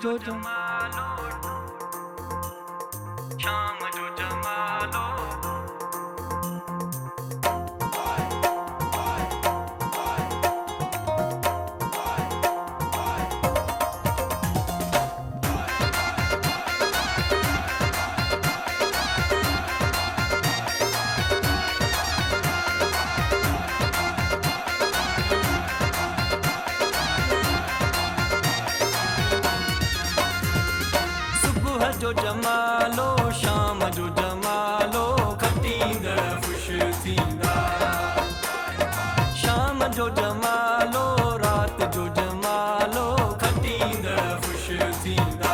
जो जमालो शाम जो जमालो जो जमालो शाम जो जमालो खटींदड़ ख़ुश थींदा शाम जो जमालो रात जो जमालो खटींदड़ ख़ुश थींदा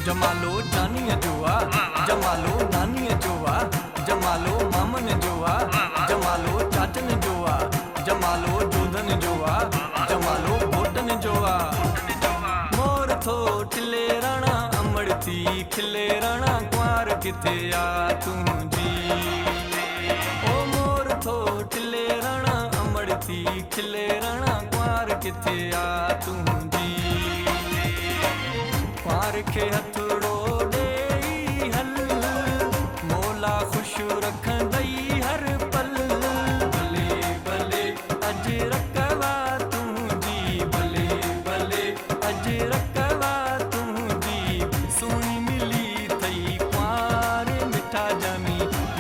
जमालो जानीअ जो आहे जमालो नानीअ जो आहे जमालो मामन जो आहे जमालो चाचन जो आहे जमालो जोधन जो आहे जमालो घोटन जो आहे मोर थो टिले रणा थी खिले रणा कुंवार किथे आ तुंहिंजी ओ मोर थो टिले रणा अमड़ थी खिले रणा कुंवार किथे आ तुंहिंजी कुंवार खे हथड़ो ॾेई हल मौला ख़ुशि रखंदई हर पल भले भले अॼु रकवा तुंहिंजी भले भले अॼु रकवा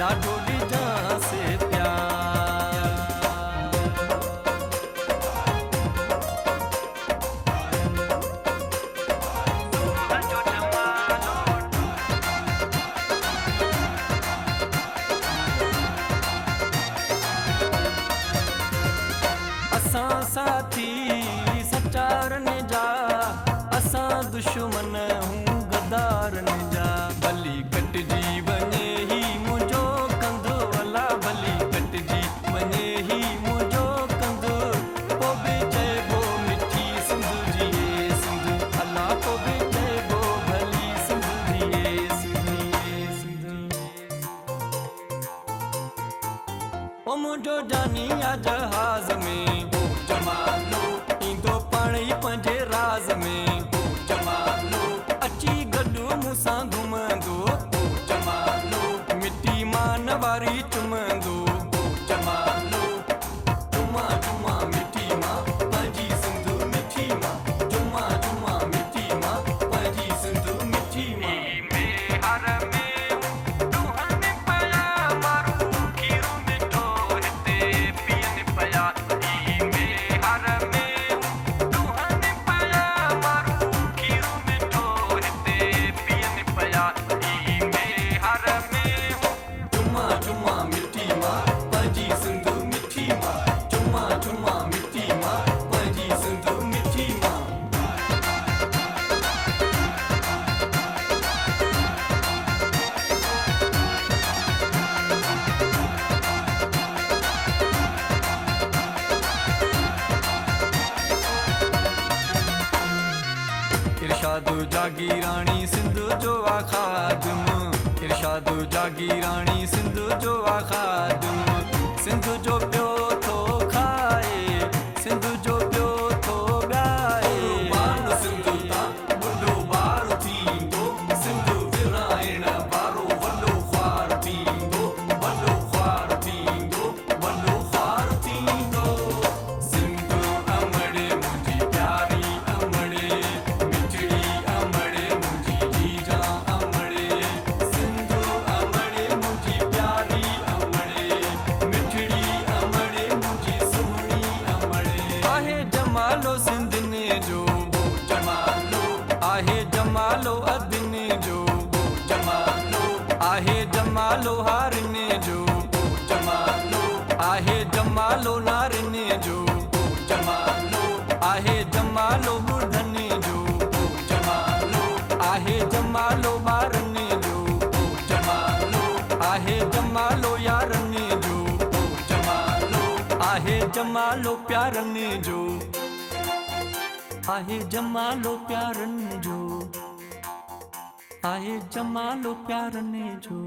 ॾाढो ॾिजांसि प्यार असां साथी सचारनि जा असां दुश्मन हूं गदारनि जा भली कटिजी वञे ही मुंहिंजो कंधु अला भली कटिजी वञे ही मुंहिंजो कंधु पोइ बि चइबो मिठी सिंध जी सिंध अला पोइ बि चइबो भली सिंध जी सिंध ओ मुंहिंजो जानी आ जहाज़ में ओ जमालो ईंदो पाण ई पंहिंजे राज़ में ओ जमालो अची गॾु मूंसां घुमंदो ओ जमालो मिटी मान वारी चुमंदो ओ जमालो जुमा जुमा मिठी मां पंहिंजी सिंध मिठी मां जुमा जुमा मिठी मां पंहिंजी सिंध मिठी मां इरशाद जागीराणी सिंध जो आखादुम इरशाद जागीराणी सिंध जो आखादुम सिंध जो पियो थो खाए सिंध जो पियो थो ॻाए बार सिंध तां वॾो ॿार थींदो सिंध विराइण वारो वॾो ख्वार थींदो वॾो ख्वार थींदो वॾो ख्वार थींदो सिंध अमड़े मुंहिंजी प्यारी अमड़े जमालो सिंधने जो जमालो आहे जमालो अदने जो जमालो आहे जमालो हारने जो जमालो आहे जमालो नारने जो जमालो आहे जमालो बुढ़ने जो जमालो आहे जमालो ॿारने जो जमालो आहे जमालो यारने जो जमालो आहे जमालो प्यारने जो आहे जमालो प्यारन जो आहे जमालो प्यारने जो।